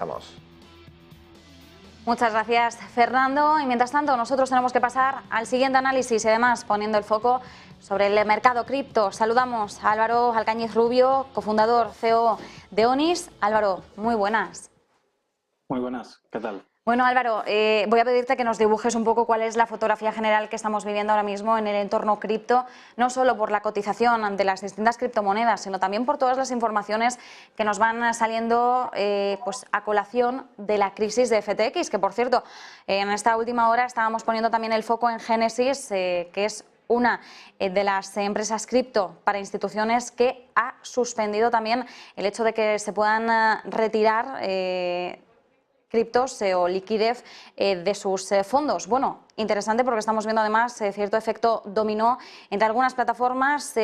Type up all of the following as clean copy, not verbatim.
estamos. Muchas gracias, Fernando. Y mientras tanto, nosotros tenemos que pasar al siguiente análisis y además poniendo el foco sobre el mercado cripto. Saludamos a Álvaro Alcañiz Rubio, cofundador CEO de Onis. Álvaro, muy buenas. Muy buenas, ¿qué tal? Bueno, Álvaro, voy a pedirte que nos dibujes un poco cuál es la fotografía general que estamos viviendo ahora mismo en el entorno cripto, no solo por la cotización de las distintas criptomonedas, sino también por todas las informaciones que nos van saliendo pues a colación de la crisis de FTX, que por cierto, en esta última hora estábamos poniendo también el foco en Genesis, que es una de las empresas cripto para instituciones que ha suspendido también el hecho de que se puedan retirar criptos o liquidez de sus fondos. Bueno, interesante porque estamos viendo además cierto efecto dominó entre algunas plataformas.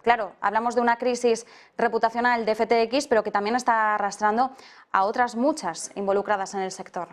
Claro, hablamos de una crisis reputacional de FTX, pero que también está arrastrando a otras muchas involucradas en el sector.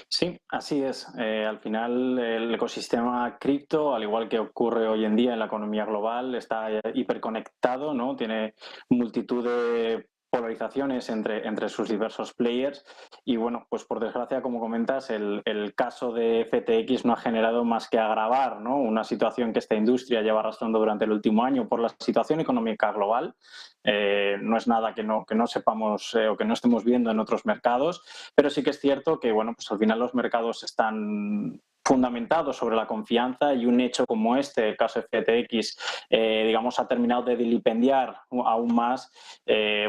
Sí, así es. Al final el ecosistema cripto, al igual que ocurre hoy en día en la economía global, está hiperconectado, ¿no? Tiene multitud de polarizaciones entre sus diversos players y bueno, pues por desgracia, como comentas, el caso de FTX no ha generado más que agravar, ¿no? Una situación que esta industria lleva arrastrando durante el último año por la situación económica global. No es nada que no sepamos o que no estemos viendo en otros mercados, pero sí que es cierto que bueno, pues al final los mercados están fundamentados sobre la confianza y un hecho como este, el caso FTX, digamos, ha terminado de vilipendiar aún más,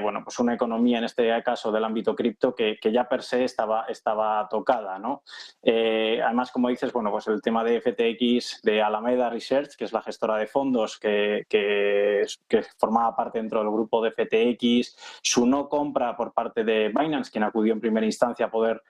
bueno, pues una economía, en este caso del ámbito cripto, que ya per se estaba tocada, ¿no? Además, como dices, bueno, pues el tema de FTX, de Alameda Research, que es la gestora de fondos que formaba parte dentro del grupo de FTX, su no compra por parte de Binance, quien acudió en primera instancia a poder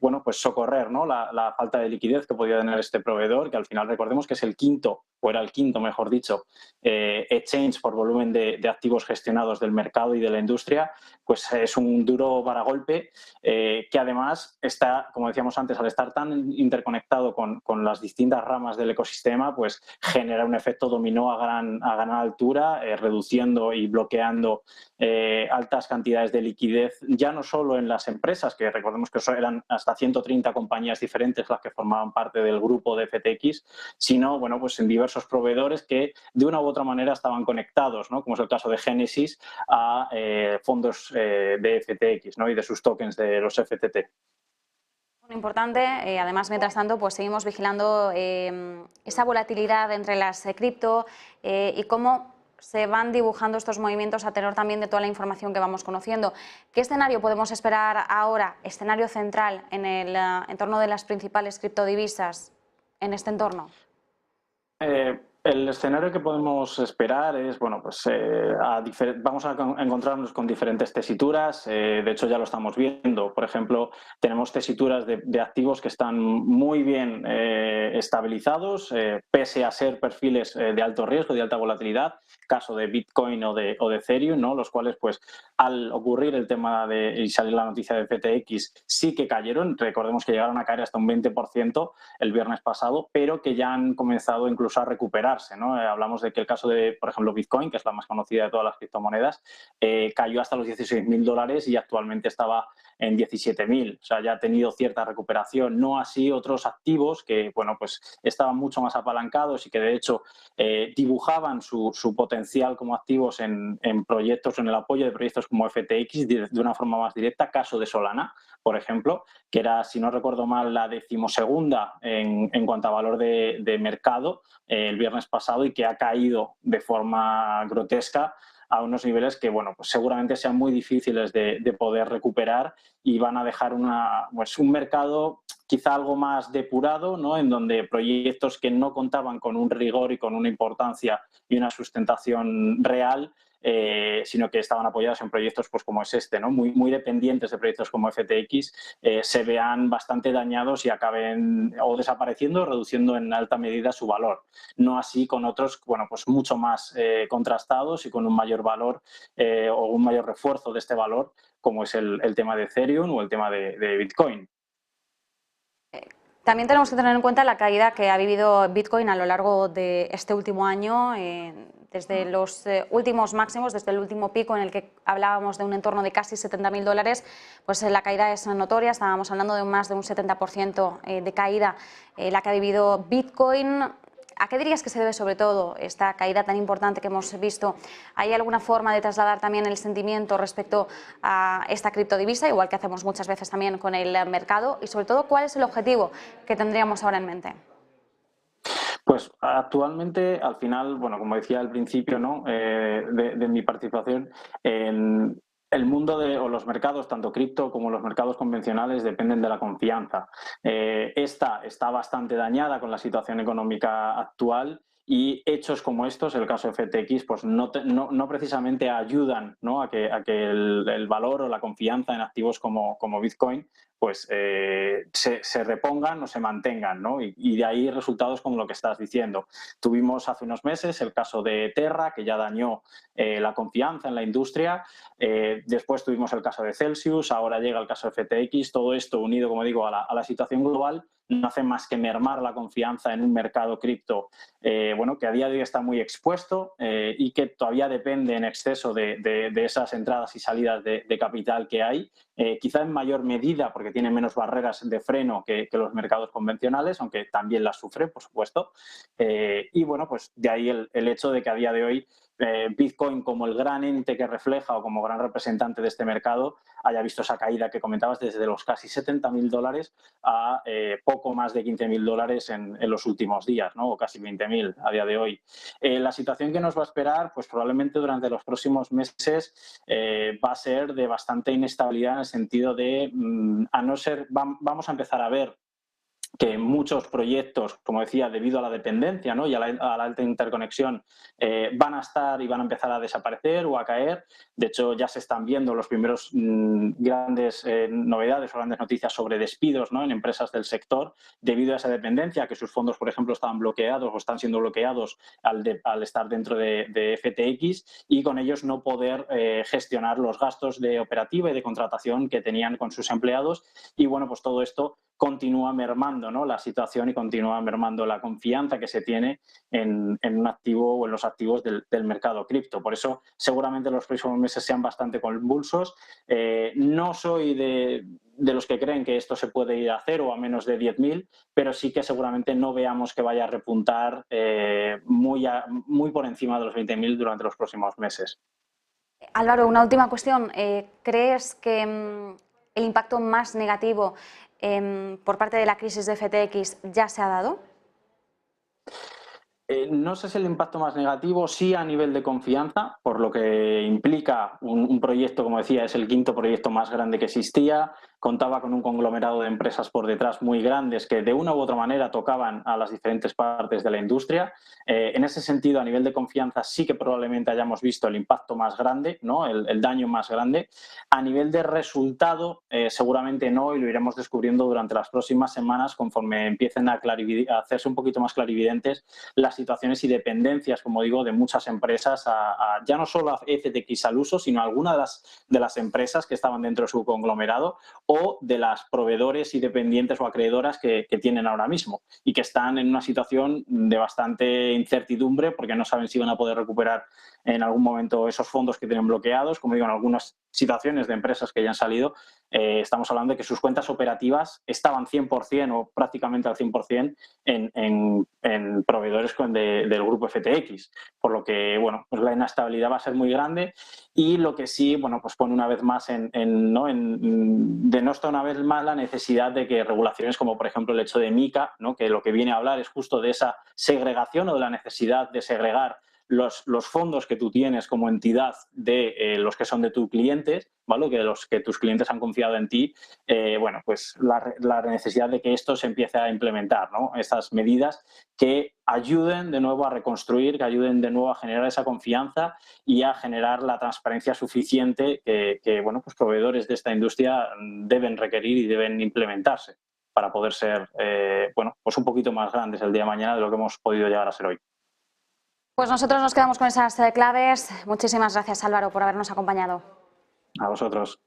bueno, pues socorrer, ¿no? la falta de liquidez que podía tener este proveedor, que al final recordemos que es el quinto, o era el quinto, mejor dicho, exchange por volumen de activos gestionados del mercado y de la industria, pues es un duro paragolpe que además está, como decíamos antes, al estar tan interconectado con las distintas ramas del ecosistema, pues genera un efecto dominó a gran altura, reduciendo y bloqueando altas cantidades de liquidez, ya no solo en las empresas, que recordemos que eran hasta 130 compañías diferentes las que formaban parte del grupo de FTX, sino bueno, pues en diversos proveedores que de una u otra manera estaban conectados, ¿no? Como es el caso de Genesis, a fondos de FTX, ¿no? Y de sus tokens de los FTT. Muy importante, además, mientras tanto, pues seguimos vigilando esa volatilidad entre las cripto y cómo se van dibujando estos movimientos a tenor también de toda la información que vamos conociendo. ¿Qué escenario podemos esperar ahora, escenario central en el entorno de las principales criptodivisas en este entorno? El escenario que podemos esperar es, bueno, pues vamos a encontrarnos con diferentes tesituras, de hecho ya lo estamos viendo. Por ejemplo, tenemos tesituras de activos que están muy bien estabilizados, pese a ser perfiles de alto riesgo, de alta volatilidad, caso de Bitcoin o de Ethereum, ¿no? Los cuales, pues, al ocurrir el tema y salir la noticia de FTX, sí que cayeron. Recordemos que llegaron a caer hasta un 20% el viernes pasado, pero que ya han comenzado incluso a recuperarse, ¿no? Hablamos de que el caso de, por ejemplo, Bitcoin, que es la más conocida de todas las criptomonedas, cayó hasta los $16.000 y actualmente estaba en 17.000. O sea, ya ha tenido cierta recuperación. No así otros activos que, bueno, pues estaban mucho más apalancados y que de hecho dibujaban su potencial como activos en proyectos, en el apoyo de proyectos como FTX de una forma más directa. Caso de Solana, por ejemplo, que era, si no recuerdo mal, la 12ª en cuanto a valor de mercado el viernes pasado y que ha caído de forma grotesca a unos niveles que, bueno, pues seguramente sean muy difíciles de poder recuperar y van a dejar pues un mercado quizá algo más depurado, ¿no? En donde proyectos que no contaban con un rigor y con una importancia y una sustentación real, sino que estaban apoyados en proyectos pues, como es este, ¿no? Muy dependientes de proyectos como FTX, se vean bastante dañados y acaben o desapareciendo o reduciendo en alta medida su valor. No así con otros, bueno, pues mucho más contrastados y con un mayor valor o un mayor refuerzo de este valor, como es el tema de Ethereum o el tema de Bitcoin. También tenemos que tener en cuenta la caída que ha vivido Bitcoin a lo largo de este último año, desde los últimos máximos, desde el último pico en el que hablábamos de un entorno de casi 70.000 dólares, pues la caída es notoria, estábamos hablando de más de un 70% de caída la que ha vivido Bitcoin. ¿A qué dirías que se debe sobre todo esta caída tan importante que hemos visto? ¿Hay alguna forma de trasladar también el sentimiento respecto a esta criptodivisa, igual que hacemos muchas veces también con el mercado? Y sobre todo, ¿cuál es el objetivo que tendríamos ahora en mente? Pues actualmente, al final, bueno, como decía al principio, ¿no? De mi participación, en el mundo o los mercados, tanto cripto como los mercados convencionales, dependen de la confianza. Esta está bastante dañada con la situación económica actual y hechos como estos, el caso FTX, pues no precisamente ayudan, ¿no? a que el valor o la confianza en activos como Bitcoin pues se repongan o se mantengan, ¿no? Y de ahí resultados como lo que estás diciendo. Tuvimos hace unos meses el caso de Terra, que ya dañó la confianza en la industria. Después tuvimos el caso de Celsius, ahora llega el caso de FTX. Todo esto unido, como digo, a la situación global no hace más que mermar la confianza en un mercado cripto bueno, que a día de hoy está muy expuesto y que todavía depende en exceso de esas entradas y salidas de capital que hay. Quizá en mayor medida porque tiene menos barreras de freno que los mercados convencionales, aunque también las sufre, por supuesto. Y bueno, pues de ahí el hecho de que a día de hoy Bitcoin como el gran ente que refleja o como gran representante de este mercado haya visto esa caída que comentabas desde los casi 70.000 dólares a poco más de 15.000 dólares en los últimos días, ¿no? O casi 20.000 a día de hoy. La situación que nos va a esperar, pues probablemente durante los próximos meses va a ser de bastante inestabilidad en el sentido de, a no ser, vamos a empezar a ver que muchos proyectos, como decía, debido a la dependencia, ¿no? Y a la alta interconexión, van a estar y van a empezar a desaparecer o a caer. De hecho, ya se están viendo los primeros grandes novedades o grandes noticias sobre despidos, ¿no? En empresas del sector debido a esa dependencia, que sus fondos, por ejemplo, estaban bloqueados o están siendo bloqueados al estar dentro de FTX y con ellos no poder gestionar los gastos de operativa y de contratación que tenían con sus empleados. Y bueno, pues todo esto continúa mermando, ¿no? La situación y continúa mermando la confianza que se tiene en un activo o en los activos del mercado cripto. Por eso seguramente los próximos meses sean bastante convulsos. No soy de los que creen que esto se puede ir a cero o a menos de 10.000, pero sí que seguramente no veamos que vaya a repuntar muy por encima de los 20.000 durante los próximos meses. Álvaro, una última cuestión. ¿Crees que el impacto más negativo por parte de la crisis de FTX ya se ha dado? No sé si el impacto más negativo, sí a nivel de confianza, por lo que implica un proyecto, como decía, es el quinto proyecto más grande que existía, contaba con un conglomerado de empresas por detrás muy grandes que de una u otra manera tocaban a las diferentes partes de la industria. En ese sentido, a nivel de confianza, sí que probablemente hayamos visto el impacto más grande, ¿no? El daño más grande. A nivel de resultado, seguramente no, y lo iremos descubriendo durante las próximas semanas conforme empiecen a hacerse un poquito más clarividentes las situaciones y dependencias, como digo, de muchas empresas, ya no solo a FTX al uso, sino a algunas de las empresas que estaban dentro de su conglomerado o de las proveedores y dependientes o acreedoras que tienen ahora mismo y que están en una situación de bastante incertidumbre porque no saben si van a poder recuperar en algún momento esos fondos que tienen bloqueados. Como digo, en algunas situaciones de empresas que ya han salido, estamos hablando de que sus cuentas operativas estaban 100% o prácticamente al 100% en proveedores del grupo FTX, por lo que, bueno, pues la inestabilidad va a ser muy grande y lo que sí, bueno, pues pone una vez más denosta una vez más la necesidad de que regulaciones como, por ejemplo, el hecho de MiCA, ¿no? Que lo que viene a hablar es justo de esa segregación o de la necesidad de segregar los fondos que tú tienes como entidad de los que son de tus clientes, ¿vale? Que los que tus clientes han confiado en ti, bueno, pues la necesidad de que esto se empiece a implementar, ¿no? Estas medidas que ayuden de nuevo a reconstruir, que ayuden de nuevo a generar esa confianza y a generar la transparencia suficiente que bueno, pues proveedores de esta industria deben requerir y deben implementarse para poder ser, bueno, pues un poquito más grandes el día de mañana de lo que hemos podido llegar a ser hoy. Pues nosotros nos quedamos con esas claves. Muchísimas gracias, Álvaro, por habernos acompañado. A vosotros.